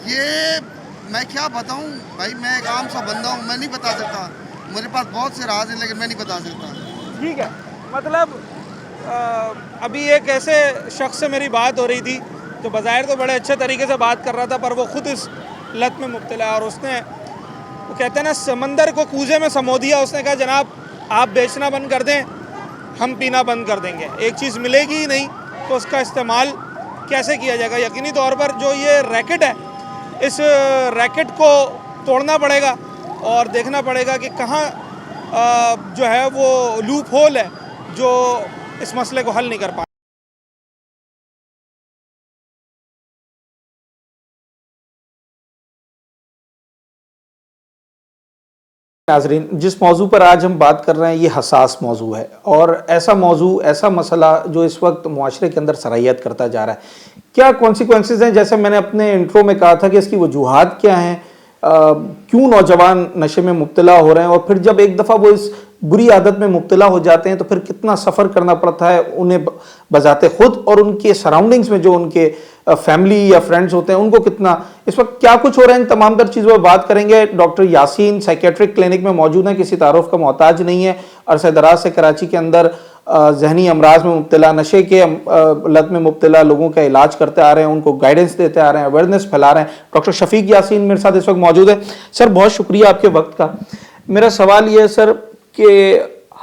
ये मैं क्या बताऊँ भाई, मैं एक आम सा बंदा हूँ, मैं नहीं बता सकता। मेरे पास बहुत से राज हैं लेकिन मैं नहीं बता सकता। ठीक है, मतलब अभी एक ऐसे शख्स से मेरी बात हो रही थी जो बज़ाहिर तो बड़े अच्छे तरीके से बात कर रहा था, पर वो खुद इस लत में मुब्तला है। और उसने, वो कहते हैं ना, समंदर को कूजे में समो दिया। उसने कहा जनाब आप बेचना बंद कर दें, हम पीना बंद कर देंगे। एक चीज़ मिलेगी ही नहीं तो उसका इस्तेमाल कैसे किया जाएगा? यकीनी तौर पर जो ये रैकेट है, इस रैकेट को तोड़ना पड़ेगा और देखना पड़ेगा कि कहाँ जो है वो लूप होल है जो इस मसले को हल नहीं कर पा। नाज़रीन, जिस मौजू पर आज हम बात कर रहे हैं ये हसास मौजू है और ऐसा मौजू, ऐसा मसला जो इस वक्त मुआशरे के अंदर सराहियत करता जा रहा है। क्या कॉन्सिक्वेंसेस हैं? जैसे मैंने अपने इंट्रो में कहा था कि इसकी वजूहात क्या हैं, क्यों नौजवान नशे में मुब्तला हो रहे हैं, और फिर जब एक दफ़ा वो इस बुरी आदत में मुब्तला हो जाते हैं तो फिर कितना सफ़र करना पड़ता है उन्हें बजाते खुद, और उनके सराउंडिंग्स में जो उनके फैमिली या फ्रेंड्स होते हैं उनको कितना। इस वक्त क्या कुछ हो रहा है, इन तमाम तर चीज़ों पर बात करेंगे। डॉक्टर यासीन साइकेट्रिक क्लिनिक में मौजूद हैं, किसी तारुफ का मोहताज नहीं है। अरसे दराज से कराची के अंदर जहनी अमराज में मुब्तला, नशे के लत में मुब्तला लोगों का इलाज करते आ रहे हैं, उनको गाइडेंस देते आ रहे हैं, अवेयरनेस फैला रहे हैं। डॉक्टर शफीक यासीन मेरे साथ इस वक्त मौजूद है। सर बहुत शुक्रिया आपके वक्त का। मेरा सवाल ये है सर कि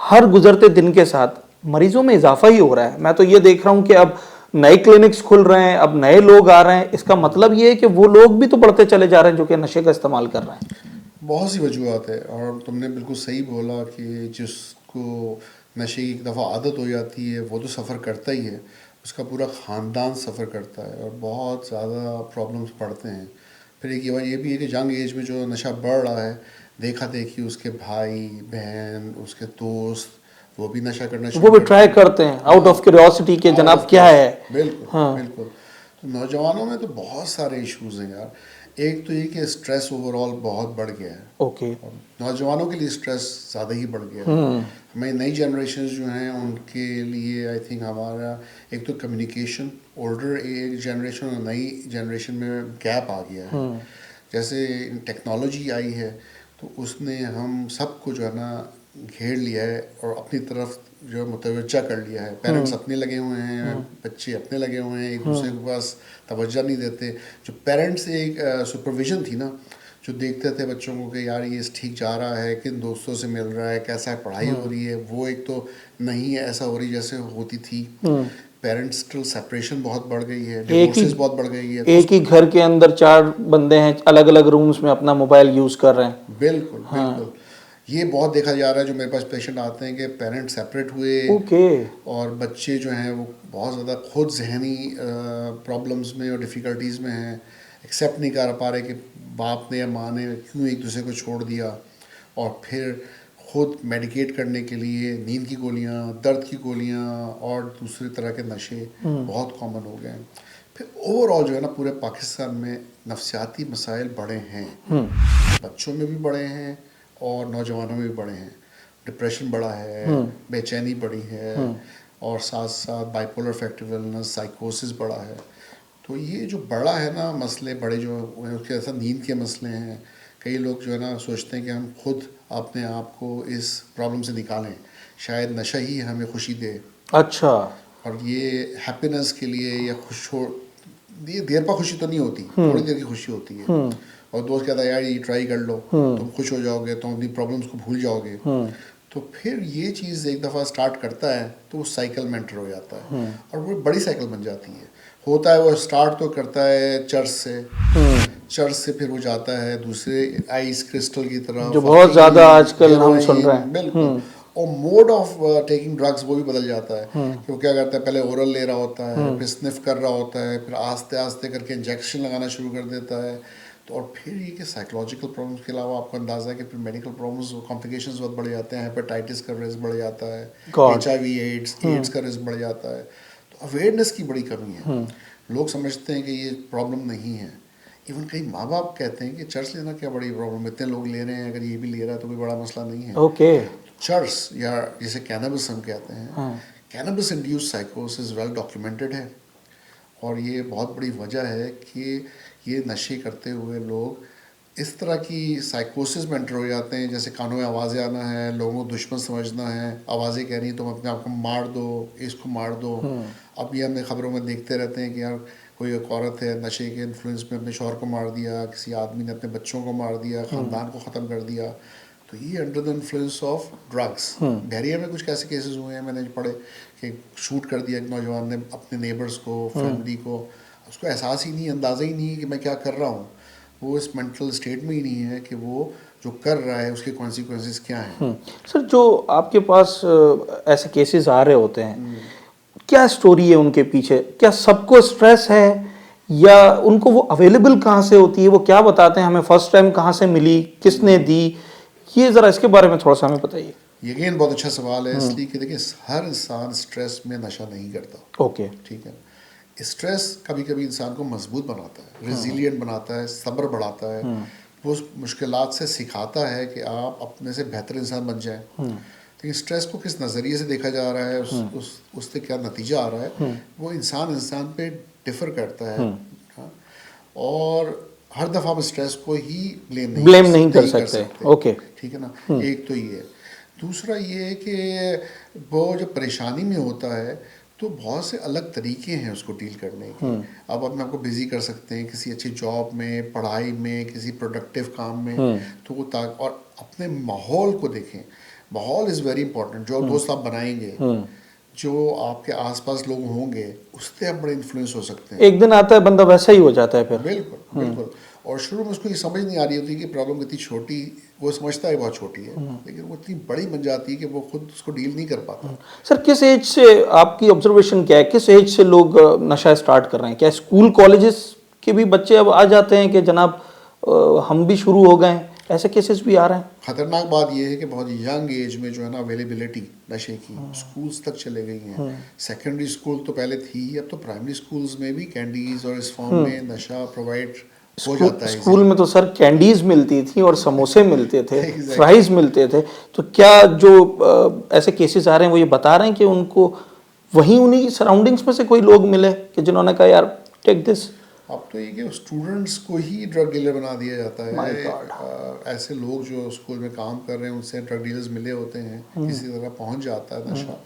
हर गुजरते दिन के साथ मरीजों में इजाफा ही हो रहा है। मैं तो ये देख रहा हूँ कि अब नए क्लिनिक्स खुल रहे हैं, अब नए लोग आ रहे हैं। इसका मतलब ये है कि वो लोग भी तो बढ़ते चले जा रहे हैं जो कि नशे का इस्तेमाल कर रहे हैं। बहुत सी वजूहत है और तुमने बिल्कुल सही बोला कि जिसको नशे की एक दफ़ा आदत हो जाती है वो तो सफ़र करता ही है, उसका पूरा ख़ानदान सफ़र करता है और बहुत ज़्यादा प्रॉब्लम्स पड़ते हैं। फिर एक ये भी है कि यंग एज में जो नशा बढ़ रहा है देखा देखी उसके भाई बहन उसके दोस्त वो भी नशा करना वो भी ट्राई करते हैं आउट ऑफ क्यूरियोसिटी के जनाब क्या है। बिल्कुल हाँ। बिल्कुल। तो नौजवानों में तो बहुत सारे इश्यूज हैं यार। एक तो ये कि स्ट्रेस ओवरऑल बहुत बढ़ गया है। ओके। और नौजवानों के लिए स्ट्रेस ज़्यादा ही बढ़ गया है। हमें नई जनरेशन जो हैं उनके लिए आई थिंक हमारा एक तो कम्युनिकेशन ओल्डर एक जनरेशन और नई जनरेशन में गैप आ गया है। जैसे टेक्नोलॉजी आई है तो उसने हम सबको जो है ना घेर लिया है और अपनी तरफ जो है मुतवज्जा कर लिया है। पेरेंट्स अपने लगे हुए हैं, बच्चे अपने लगे हुए हैं, एक दूसरे के पास तवज्जो नहीं देते। जो पेरेंट्स एक सुपरविज़न थी ना, जो देखते थे बच्चों को कि यार ये ठीक जा रहा है, किन दोस्तों से मिल रहा है, कैसा है, पढ़ाई हो रही है, वो एक तो नहीं है ऐसा हो रही जैसे होती थी। पेरेंट्स स्टिल सेपरेशन बहुत बढ़ गई है, डिवोर्सेस बहुत बढ़ गई है। एक ही घर के अंदर 4 बंदे हैं, अलग अलग रूम्स में अपना मोबाइल यूज़ कर रहे हैं। बिल्कुल बिल्कुल। ये बहुत देखा जा रहा है। जो मेरे पास पेशेंट आते हैं कि पेरेंट्स सेपरेट हुए और बच्चे जो हैं वो बहुत ज़्यादा खुद जहनी प्रॉब्लम्स में और डिफ़िकल्टीज़ में हैं। एक्सेप्ट नहीं कर पा रहे कि बाप ने या माँ ने क्यों एक दूसरे को छोड़ दिया, और फिर खुद मेडिकेट करने के लिए नींद की गोलियाँ, दर्द की गोलियाँ और दूसरी तरह के नशे बहुत कॉमन हो गए हैं। फिर ओवरऑल जो है ना पूरे पाकिस्तान में नफसियाती मसाइल बढ़े हैं। बच्चों में भी बढ़े हैं और नौजवानों में भी बढ़े हैं। डिप्रेशन बढ़ा है, बेचैनी बढ़ी है, और साथ साथ बाइपोलर अफेक्टिव इलनेस, साइकोसिस बढ़ा है। तो ये जो बड़ा है ना मसले बड़े जो उसके साथ नींद के मसले हैं। कई लोग जो है ना सोचते हैं कि हम खुद अपने आप को इस प्रॉब्लम से निकालें, शायद नशा ही हमें खुशी दे। अच्छा। और ये हैप्पीनेस के लिए या खुश हो, ये देर पर खुशी तो नहीं होती, थोड़ी देर की खुशी होती है। और दोस्त कहता है यार ये ट्राई कर लो, तुम खुश हो जाओगे, तुम अपनी प्रॉब्लम्स को भूल जाओगे। तो फिर ये चीज़ एक दफ़ा स्टार्ट करता है तो वो साइकिल में एंटर हो जाता है और वो बड़ी साइकिल बन जाती है। होता है वो स्टार्ट तो करता है चर्च से, चर्च से फिर वो जाता है दूसरे आइस क्रिस्टल की तरफ, जो बहुत ज़्यादा आजकल हम सुन रहे हैं। बिल्कुल। और मोड ऑफ टेकिंग ड्रग्स वो भी बदल जाता है कि वो क्या करता है, पहले ओरल ले रहा होता है, फिर स्निफ कर रहा होता है, फिर आस्ते आस्ते करके इंजेक्शन लगाना शुरू कर देता है। तो और फिर ये कि साइकोलॉजिकल प्रॉब्लम्स के अलावा आपको अंदाज़ा है कि फिर मेडिकल प्रॉब्लम्स और कॉम्प्लिकेशंस बहुत बढ़ जाते हैं। हेपेटाइटिस का रिस्क बढ़ जाता है, HIV एड्स का रिस्क बढ़ जाता है। तो अवेयरनेस की बड़ी कमी है। लोग समझते हैं कि ये प्रॉब्लम नहीं है। इवन कई माँ बाप कहते हैं कि चर्च लेना क्या बड़ी प्रॉब्लम है, इतने लोग ले रहे हैं, अगर ये भी ले रहा है तो कोई बड़ा मसला नहीं है। ओके। चर्च या जिसे कैनबिस हम कहते हैं, कैनबिस इंड्यूस्ड साइकोसिस वेल डॉक्यूमेंटेड है। और ये बहुत बड़ी वजह है कि ये नशे करते हुए लोग इस तरह की साइकोसिस में एंटर हो जाते हैं, जैसे कानों में आवाज़ें आना है, लोगों को दुश्मन समझना है, आवाज़ें कह रही हैं तुम अपने आप को मार दो, इसको मार दो। अब ये हमने खबरों में देखते रहते हैं कि यार कोई एक औरत है नशे के इन्फ्लुएंस में अपने शौहर को मार दिया, किसी आदमी ने अपने बच्चों को मार दिया, ख़ानदान को ख़त्म कर दिया। तो ये under the influence of drugs. बहरिया में कुछ ऐसे केसेस हुए हैं, मैंने पढ़े कि शूट कर दिया एक नौजवान ने अपने नेबर्स को, फैमिली को। उसको एहसास ही नहीं, अंदाज़ा ही नहीं है कि मैं क्या कर रहा हूँ। वो इस मेंटल स्टेट में ही नहीं है कि वो जो कर रहा है उसके कॉन्सिक्वेंसेस क्या हैं। सर जो आपके पास ऐसे केसेस आ रहे होते हैं, क्या स्टोरी है उनके पीछे? क्या सबको स्ट्रेस है या उनको वो अवेलेबल कहाँ से होती है? वो क्या बताते हैं हमें फर्स्ट टाइम कहाँ से मिली, किसने दी? ये ज़रा इसके बारे में थोड़ा सा हमें बताइए। यकीन बहुत अच्छा सवाल है, इसलिए कि देखिए हर इंसान स्ट्रेस में नशा नहीं करता। ओके, ठीक है। स्ट्रेस कभी कभी इंसान को मजबूत बनाता है, रेजिलिएंट बनाता है, सब्र बढ़ाता है। वो उस मुश्किलात से सिखाता है कि आप अपने से बेहतर इंसान बन जाएं। लेकिन स्ट्रेस को किस नज़रिए से देखा जा रहा है, उससे क्या नतीजा आ रहा है, वो इंसान पे डिफ़र करता है। हाँ? और हर दफ़ा हम स्ट्रेस को ही ब्लेम नहीं कर सकते। ओके, ठीक है ना। एक तो ये है। दूसरा ये है कि वो जब परेशानी में होता है तो बहुत से अलग तरीके हैं उसको डील करने के। आप अपने आप को बिजी कर सकते हैं किसी अच्छी जॉब में, पढ़ाई में, किसी प्रोडक्टिव काम में। तो वो और अपने माहौल को देखें। माहौल इज़ वेरी इंपॉर्टेंट। जो दोस्त आप बनाएंगे, जो आपके आसपास लोग होंगे, उससे आप बड़े इन्फ्लुएंस हो सकते हैं। एक दिन आता है बंदा वैसा ही हो जाता है फिर। बिल्कुल बिल्कुल। और शुरू में उसको ये समझ नहीं आ रही होती कि प्रॉब्लम कितनी छोटी, वो समझता है बहुत छोटी है, लेकिन वो इतनी बड़ी बन जाती है कि वो खुद उसको डील नहीं कर पाता। सर किस एज से, आपकी ऑब्जर्वेशन क्या है, किस एज से लोग नशा स्टार्ट कर रहे हैं? क्या स्कूल कॉलेजेस के भी बच्चे अब आ जाते हैं कि जनाब हम भी शुरू हो गए, ऐसे केसेस भी आ रहे हैं। खतरनाक बात यह है कि बहुत यंग एज में जो है ना अवेलेबिलिटी नशे की स्कूल्स तक चले गई हैं। सेकेंडरी स्कूल तो पहले थी, अब तो प्राइमरी स्कूल्स में भी कैंडीज और इस फॉर्म में नशा प्रोवाइड हो जाता है। स्कूल में तो सर कैंडीज मिलती थी और समोसे मिलते थे, फ्राइज मिलते थे। तो क्या जो ऐसे केसेस आ रहे हैं वो ये बता रहे हैं कि उनको वहीं उन्हीं सराउंडिंग्स में से कोई लोग मिले कि जिन्होंने कहा यार टेक दिस? अब तो ये कि स्टूडेंट्स को ही ड्रग डीलर बना दिया जाता है। ऐसे लोग जो स्कूल में काम कर रहे हैं उनसे ड्रग डीलर्स मिले होते हैं, किसी तरह पहुंच जाता है नशा।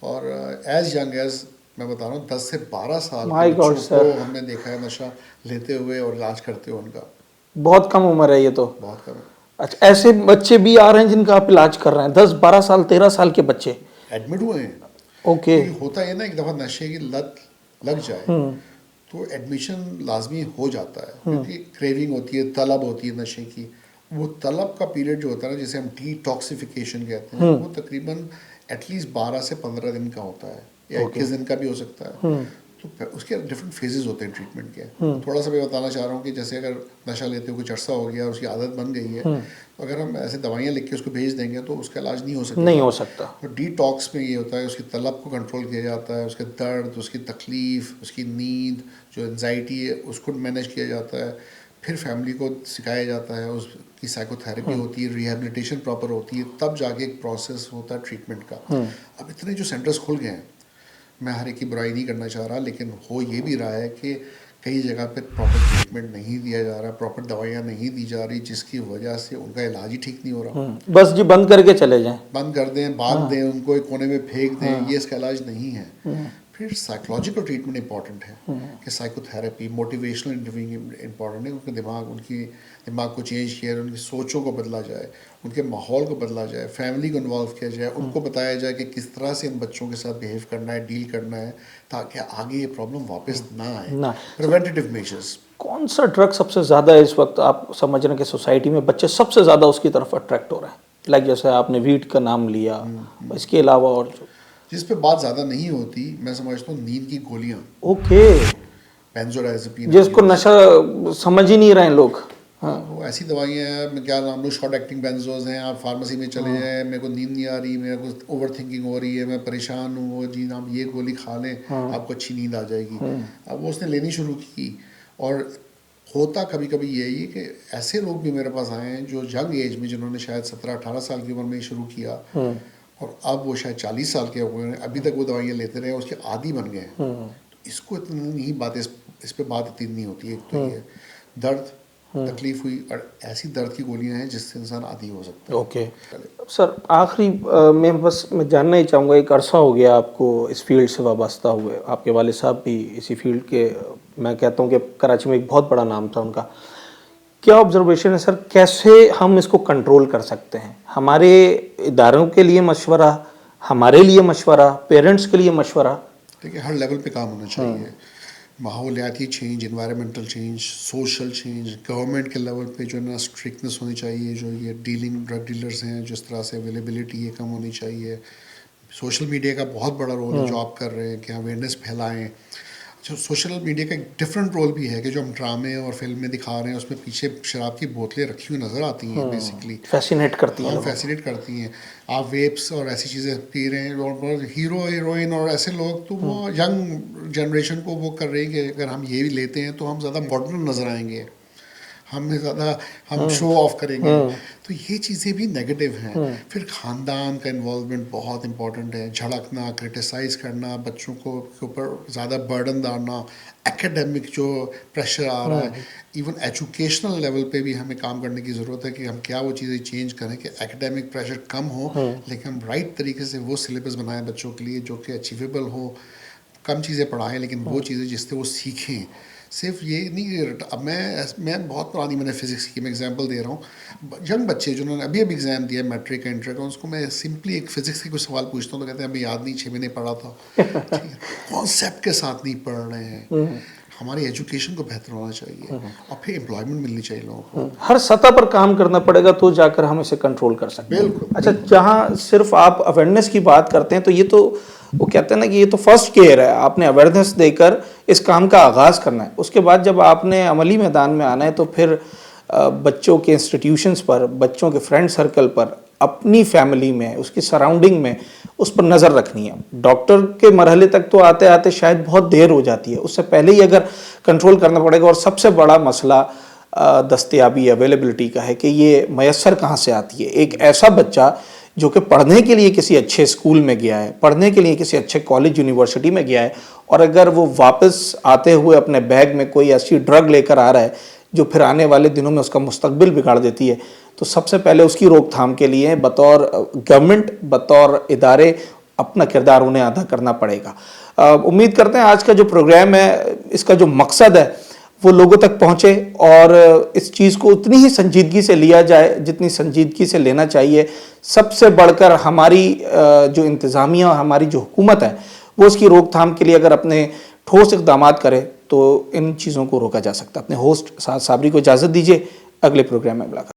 और एज यंग एज मैं बता रहा हूँ 10 से 12 साल के बच्चों को हमने देखा है नशा लेते हुए और इलाज करते हुए। उनका बहुत कम उम्र है ये तो, बहुत कम है। अच्छा, ऐसे बच्चे भी आ रहे हैं जिनका आप इलाज कर रहे हैं? 10, 12 साल, 13 साल के बच्चे एडमिट हुए हैं। ओके। होता है ना, एक दफ़ा नशे की लत लग जाए तो एडमिशन लाजमी हो जाता है, क्योंकि क्रेविंग होती है, तलब होती है नशे की। वो तलब का पीरियड जो होता है ना, जिसे हम डिटॉक्सिफिकेशन कहते हैं, वो तकरीबन एटलीस्ट 12 से 15 दिन का होता है, या 21 दिन का भी हो सकता है। तो उसके डिफरेंट फेजेस होते हैं ट्रीटमेंट के। थोड़ा सा मैं बताना चाह रहा हूँ कि जैसे अगर नशा लेते हुए कुछ अर्सा हो गया और उसकी आदत बन गई है, तो अगर हम ऐसे दवाइयाँ लिख के उसको भेज देंगे तो उसका इलाज नहीं हो सकता। नहीं हो सकता। तो डिटॉक्स में ये होता है, उसकी तलब को कंट्रोल किया जाता है, उसके दर्द, उसकी तकलीफ, उसकी नींद, जो एंजाइटी है उसको मैनेज किया जाता है। फिर फैमिली को सिखाया जाता है, उसकी साइकोथेरेपी होती है, रिहेबिलिटेशन प्रॉपर होती है, तब जाके एक प्रोसेस होता है ट्रीटमेंट का। अब इतने जो सेंटर्स खुल गए हैं, मैं हर एक की बुराई नहीं करना चाह रहा, लेकिन हो ये भी रहा है कि कई जगह पे प्रॉपर ट्रीटमेंट नहीं दिया जा रहा, प्रॉपर दवाइयाँ नहीं दी जा रही, जिसकी वजह से उनका इलाज ही ठीक नहीं हो रहा। बस जी बंद करके चले जाएं, बंद कर दें, बांध दें उनको, एक कोने में फेंक दें, ये इसका इलाज नहीं है। फिर साइकोलॉजिकल ट्रीटमेंट इंपॉर्टेंट है कि साइकोथेरेपी, मोटिवेशनल इंटरव्यूइंग इंपॉर्टेंट है। उनकी दिमाग को चेंज किया जाए, उनकी सोचों को बदला जाए, उनके माहौल को बदला जाए, फैमिली को इन्वॉल्व किया जाए, उनको बताया जाए कि किस तरह से इन बच्चों के साथ बिहेव करना है, डील करना है, ताकि आगे ये प्रॉब्लम वापस ना आए। Preventive measures. कौन सा ड्रग सबसे ज़्यादा इस वक्त आप समझ रहे हैं कि सोसाइटी में बच्चे सबसे ज़्यादा उसकी तरफ अट्रैक्ट हो रहे हैं? लाइक जैसे आपने वीट का नाम लिया, इसके अलावा और जो जिस पे बात ज़्यादा नहीं होती, मैं समझता हूँ नींद की गोलियाँ। ओके। बेंजोडाइज़ेपिन, जिसको नशा समझ ही नहीं रहे हैं लोग। हाँ, वो ऐसी दवाइयाँ हैं, मैं क्या नाम लूँ, शॉर्ट एक्टिंग बेंजोज हैं। आप फार्मेसी में चले जाएँ, मेरे को नींद नहीं आ रही, मेरे को ओवर थिंकिंग हो रही है, मैं परेशान हूँ, वो जी आप ये गोली खा लें, आपको अच्छी नींद आ जाएगी। अब वो उसने लेनी शुरू की, और होता कभी कभी यही है कि ऐसे लोग भी मेरे पास आए हैं जो यंग एज में, जिन्होंने शायद 17-18 साल की उम्र में शुरू किया, और अब वो शायद 40 साल के हुए हैं, अभी तक वो दवाइयाँ लेते रहे, उसके आदी बन गए हैं। तो इसको इतनी नहीं बात, इस पे बात इतनी नहीं होती है। एक तो ये दर्द, तकलीफ हुई, और ऐसी दर्द की गोलियां हैं जिससे इंसान आदी हो सकता है। ओके सर, आखिरी मैं जानना ही चाहूँगा, एक अरसा हो गया आपको इस फील्ड से वाबस्ता हुए, आपके वालिद साहब भी इसी फील्ड के, मैं कहता हूँ कि कराची में एक बहुत बड़ा नाम था उनका। क्या ऑब्जर्वेशन है सर, कैसे हम इसको कंट्रोल कर सकते हैं? हमारे इदारों के लिए मशवरा, हमारे लिए मशवरा, पेरेंट्स के लिए मशवरा? देखिए, हर लेवल पे काम होना चाहिए। माहौलियाती change, environmental change, social change, government के लेवल पे जो है ना स्ट्रिक्टनेस होनी चाहिए। जो ये ड्रग डीलर्स हैं, जिस तरह से अवेलेबिलिटी ये कम होनी चाहिए। सोशल मीडिया का बहुत बड़ा रोल है जो आप कर रहे हैं कि अवेयरनेस फैलाएं। जो सोशल मीडिया का एक डिफरेंट रोल भी है कि जो हम ड्रामे और फिल्म में दिखा रहे हैं, उसमें पीछे शराब की बोतलें रखी हुई नज़र आती हैं, बेसिकली फैसिनेट करती हैं। फैसिनेट करती हैं। आप वेप्स और ऐसी चीज़ें पी रहे हैं, और हीरो हीरोइन और ऐसे लोग, तो वो यंग जनरेशन को वो कर रहे हैं कि अगर हम ये भी लेते हैं तो हम ज़्यादा मॉडर्न नज़र आएंगे, हम शो ऑफ करेंगे। तो ये चीज़ें भी नेगेटिव हैं। फिर ख़ानदान का इन्वॉल्वमेंट बहुत इंपॉर्टेंट है। झड़कना, क्रिटिसाइज़ करना, बच्चों को के ऊपर ज़्यादा बर्डन डालना, एकेडमिक जो प्रेशर आ रहा है, इवन एजुकेशनल लेवल पे भी हमें काम करने की ज़रूरत है कि हम क्या वो चीज़ें चेंज करें कि एकेडमिक प्रेशर कम हो, लेकिन हम राइट तरीके से वो सिलेबस बनाएं बच्चों के लिए जो कि अचीवेबल हो। कम चीज़ें पढ़ाएं, लेकिन वो चीज़ें जिससे वो सीखें। सिर्फ ये नहीं, अब मैं बहुत पुरानी, मैंने फिज़िक्स की मैं एग्जांपल दे रहा हूँ। यंग बच्चे जिन्होंने अभी एग्ज़ाम दिया, मैट्रिक का, इंटर का, उसको मैं सिंपली एक फ़िज़िक्स के कुछ सवाल पूछता हूँ तो कहते हैं हमें याद नहीं, 6 महीने पढ़ा था। कॉन्सेप्ट के साथ नहीं पढ़ रहे हैं। हमारी एजुकेशन को बेहतर होना चाहिए, और फिर एम्प्लॉयमेंट मिलनी चाहिए लोगों को। हर सतह पर काम करना पड़ेगा तो जाकर हम इसे कंट्रोल कर सकते हैं। बिल्कुल। अच्छा, जहाँ सिर्फ आप अवेयरनेस की बात करते हैं तो ये तो वो कहते हैं ना कि ये तो फर्स्ट केयर है, आपने अवेयरनेस देकर इस काम का आगाज़ करना है। उसके बाद जब आपने अमली मैदान में आना है तो फिर बच्चों के इंस्टीट्यूशंस पर, बच्चों के फ्रेंड सर्कल पर, अपनी फैमिली में, उसकी सराउंडिंग में उस पर नज़र रखनी है। डॉक्टर के मरहले तक तो आते आते शायद बहुत देर हो जाती है, उससे पहले ही अगर कंट्रोल करना पड़ेगा। और सबसे बड़ा मसला दस्तयाबी, अवेलेबिलिटी का है कि ये मैसर कहाँ से आती है। एक ऐसा बच्चा जो कि पढ़ने के लिए किसी अच्छे स्कूल में गया है, पढ़ने के लिए किसी अच्छे कॉलेज यूनिवर्सिटी में गया है, और अगर वो वापस आते हुए अपने बैग में कोई ऐसी ड्रग लेकर आ रहा है जो फिर आने वाले दिनों में उसका मुस्तकबिल बिगाड़ देती है, तो सबसे पहले उसकी रोकथाम के लिए बतौर गवर्नमेंट, बतौर इदारे अपना किरदार उन्हें अदा करना पड़ेगा। उम्मीद करते हैं आज का जो प्रोग्राम है, इसका जो मकसद है वो लोगों तक पहुँचे और इस चीज़ को उतनी ही संजीदगी से लिया जाए जितनी संजीदगी से लेना चाहिए। सबसे बढ़कर हमारी जो इंतज़ामिया, हमारी जो हुकूमत है, वो इसकी रोकथाम के लिए अगर अपने ठोस इक़दाम करे तो इन चीज़ों को रोका जा सकता है। अपने होस्ट साद साबरी को इजाज़त दीजिए, अगले प्रोग्राम में मुलाकात।